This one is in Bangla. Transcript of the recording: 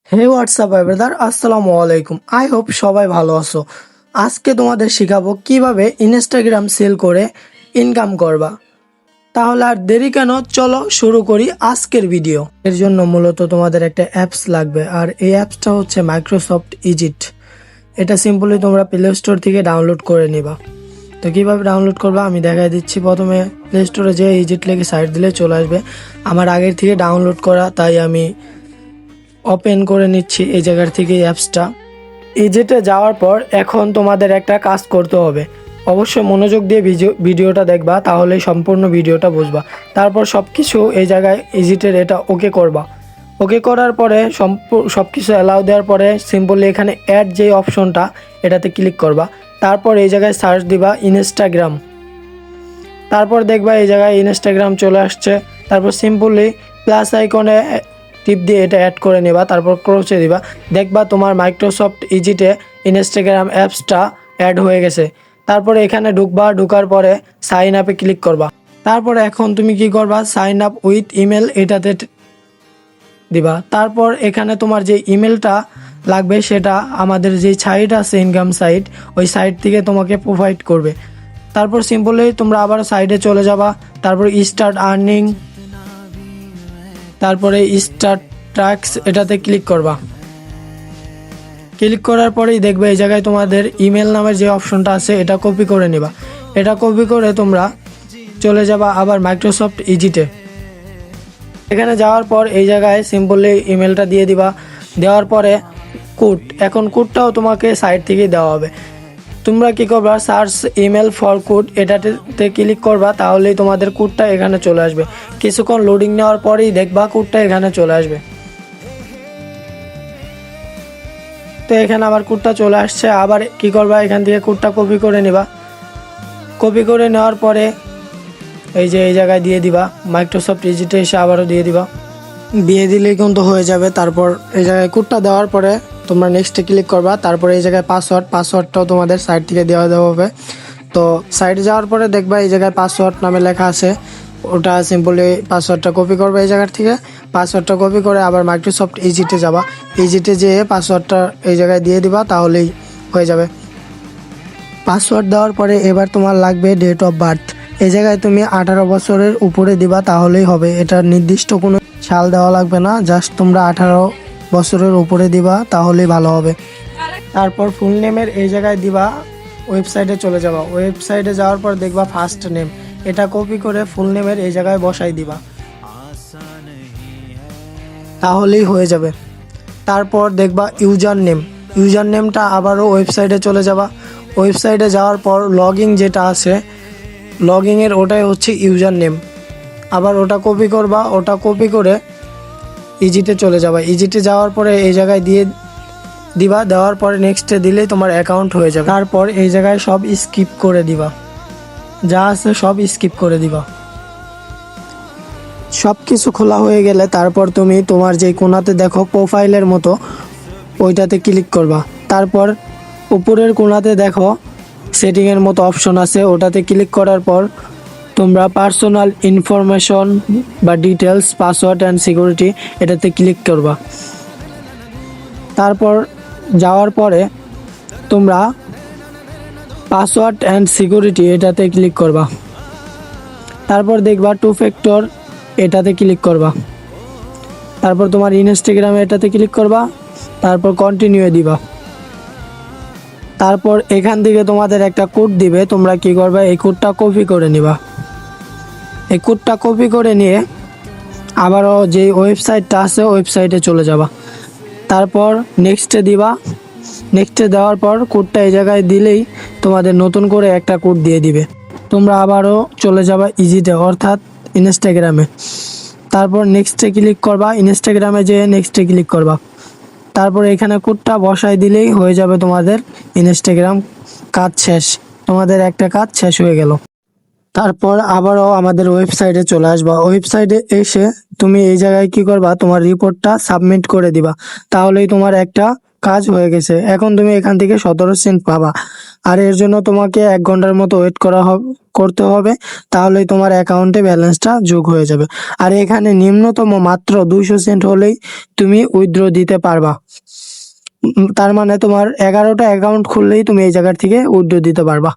হে হোয়াটসঅ্যাপ ব্রাদার, আসসালামু আলাইকুম। আই হোপ সবাই ভালো আছো। আজকে তোমাদের শেখাবো কিভাবে ইনস্টাগ্রাম সেল করে ইনকাম করবা। তাহলে আর দেরি কেন, চলো শুরু করি আজকের ভিডিও। এর জন্য মূলত তোমাদের একটা অ্যাপস লাগবে, আর এই অ্যাপসটা হচ্ছে মাইক্রোসফট ইজিট। এটা সিম্পলি তোমরা প্লে স্টোর থেকে ডাউনলোড করে নিবা। তো কিভাবে ডাউনলোড করবা আমি দেখাই দিচ্ছি। প্রথমে প্লে স্টোরে যে ইজিট লেগে সাইট দিলে চলে আসবে। আমার আগের থেকে ডাউনলোড করা, তাই আমি ওপেন করে নিচ্ছি এই জায়গার থেকে অ্যাপসটা। ইজিটে যাওয়ার পর এখন তোমাদের একটা কাজ করতে হবে। অবশ্যই মনোযোগ দিয়ে ভিডিওটা দেখবা, তাহলেই সম্পূর্ণ ভিডিওটা বুঝবা। তারপর সব কিছু এই জায়গায় ইজিটের এটা ওকে করবা। ওকে করার পরে সব কিছু অ্যালাউ দেওয়ার পরে সিম্পলি এখানে অ্যাড যে অপশনটা, এটাতে ক্লিক করবা। তারপর এই জায়গায় সার্চ দিবা ইনস্টাগ্রাম। তারপর দেখবা এই জায়গায় ইনস্টাগ্রাম চলে আসছে। তারপর সিম্পলি প্লাস আইকনে টিপ দিয়ে এটা অ্যাড করে নেবা, তারপর ক্রোচে দিবা। দেখবা তোমার মাইক্রোসফট ইজিটে ইনস্টাগ্রাম অ্যাপসটা অ্যাড হয়ে গেছে। তারপরে এখানে ঢুকবা, ঢুকার পরে সাইন আপে ক্লিক করবা। তারপরে এখন তুমি কি করবা, সাইন আপ উইথ ইমেল এটাতে দিবা। তারপর এখানে তোমার যে ইমেলটা লাগবে সেটা আমাদের যে সাইট আছে ইনকাম সাইট, ওই সাইট থেকে তোমাকে প্রোভাইড করবে। তারপর সিম্পলি তোমরা আবার সাইডে চলে যাবা। তারপর স্টার্ট আর্নিং, তারপরে স্টার্ট ট্যাক্স এটাতে ক্লিক করবা। ক্লিক করার পরেই দেখবে এই জায়গায় তোমাদের ইমেল নামের যে অপশনটা আছে এটা কপি করে নিবা। এটা কপি করে তোমরা চলে যাবা আবার মাইক্রোসফট ইজিটে। এখানে যাওয়ার পর এই জায়গায় সিম্পলি ইমেলটা দিয়ে দিবা। দেওয়ার পরে কোড, এখন কোডটাও তোমাকে সাইট থেকেই দেওয়া হবে। তোমরা কি করবা, সার্চ ইমেল ফর কোড এটাতে ক্লিক করবা, তাহলেই তোমাদের কোডটা এখানে চলে আসবে। কিছুক্ষণ লোডিং নেওয়ার পরেই দেখবা কোডটা এখানে চলে আসবে। তো এখানে আবার কোডটা চলে আসছে। আবার কি করবা, এখান থেকে কোডটা কপি করে নিবা। কপি করে নেওয়ার পরে এই যে এই জায়গায় দিয়ে দিবা, মাইক্রোসফট ইজিটে এসে আবারও দিয়ে দিবা। দিয়ে দিলেই কিন্তু হয়ে যাবে। তারপর এই জায়গায় কোডটা দেওয়ার পরে তোমরা নেক্সটে ক্লিক করবা। তারপরে এই জায়গায় পাসওয়ার্ডটাও তোমাদের সাইট থেকে দেওয়া হবে। তো সাইটে যাওয়ার পরে দেখবা এই জায়গায় পাসওয়ার্ড নামে লেখা আছে, ওটা সিম্পলি পাসওয়ার্ডটা কপি করবে এই জায়গার থেকে। পাসওয়ার্ডটা কপি করে আবার মাইক্রোসফট ইজিটে যাবা। ইজিটে যেয়ে পাসওয়ার্ডটা এই জায়গায় দিয়ে দিবা, তাহলেই হয়ে যাবে। পাসওয়ার্ড দেওয়ার পরে এবার তোমার লাগবে ডেট অফ বার্থ। এই জায়গায় তুমি 18 বছরের উপরে দিবা, তাহলেই হবে। এটা নির্দিষ্ট কোনো সাল দেওয়া লাগবে না, জাস্ট তোমরা 18 বছরের উপরে দিবা, তাহলেই ভালো হবে। তারপর ফুল নেমের এই জায়গায় দিবা, ওয়েবসাইটে চলে যাবা। ওয়েবসাইটে যাওয়ার পর দেখবা ফার্স্ট নেম, এটা কপি করে ফুল নেমের এই জায়গায় বসাই দিবা, তাহলেই হয়ে যাবে। তারপর দেখবা ইউজার নেম, ইউজার নেমটা আবারও ওয়েবসাইটে চলে যাবা। ওয়েবসাইটে যাওয়ার পর লগইন যেটা আছে, লগইনের ওটাই হচ্ছে ইউজার নেম। আবার ওটা কপি করবা, ওটা কপি করে ইজিটে চলে যাবা। ইজিটে যাওয়ার পরে এই জায়গায় দিয়ে দিবা। দেওয়ার পরে নেক্সটে দিলেই তোমার অ্যাকাউন্ট হয়ে যাবে। তারপর এই জায়গায় সব স্কিপ করে দিবা, যা আছে সব স্কিপ করে দিবা। সব কিছু খোলা হয়ে গেলে তারপর তুমি তোমার যে কোণাতে দেখো প্রোফাইলের মতো, ওইটাতে ক্লিক করবা। তারপর উপরের কোণাতে দেখো সেটিংয়ের মতো অপশন আছে, ওটাতে ক্লিক করার পর তোমরা পার্সোনাল ইনফরমেশন বা ডিটেলস, পাসওয়ার্ড অ্যান্ড সিকিউরিটি এটাতে ক্লিক করবা। তারপর যাওয়ার পরে তোমরা পাসওয়ার্ড অ্যান্ড সিকিউরিটি এটাতে ক্লিক করবা। তারপর দেখবা 2 ফ্যাক্টর এটাতে ক্লিক করবা। তারপর তোমার ইনস্টাগ্রামে এটাতে ক্লিক করবা। তারপর কন্টিনিউ দিবা। তারপর এখান থেকে তোমাদের একটা কোড দিবে, তোমরা কি করবে, এই কোডটা কপি করে নিবা। এই কোডটা কপি করে নিয়ে আবারও যে ওয়েবসাইটটা আছে ওয়েবসাইটে চলে যাবা। তারপর নেক্সটে দিবা। নেক্সটে দেওয়ার পর কোডটা এই জায়গায় দিলেই তোমাদের নতুন করে একটা কোড দিয়ে দিবে। তোমরা আবারও চলে যাবা ইজিটে, অর্থাৎ ইনস্টাগ্রামে। তারপর নেক্সটে ক্লিক করবা, ইনস্টাগ্রামে যেয়ে নেক্সটে ক্লিক করবা। তারপর এখানে কোডটা বসাই দিলেই হয়ে যাবে তোমাদের ইনস্টাগ্রাম কাজ শেষ। তোমাদের একটা কাজ শেষ হয়ে গেল। তারপর আবারও আমাদের ওয়েবসাইটে চলে আসবা। ওয়েবসাইটে এসে তুমি এই জায়গায় কি করবা, তোমার রিপোর্টটা সাবমিট করে দিবা, তাহলেই তোমার একটা কাজ হয়ে গেছে। এখন তুমি এখান থেকে 17 সেন্ট পাবা। আর এর জন্য তোমাকে 1 ঘন্টার মতো ওয়েট করতে হবে। তাহলেই তোমার অ্যাকাউন্টে ব্যালেন্সটা যোগ হয়ে যাবে। আর এখানে নিম্নতম মাত্র 200 সেন্ট হলেই তুমি উইথড্র দিতে পারবা। তার মানে তোমার 11টা অ্যাকাউন্ট খুললেই তুমি এই জায়গার থেকে উইথড্র দিতে পারবা।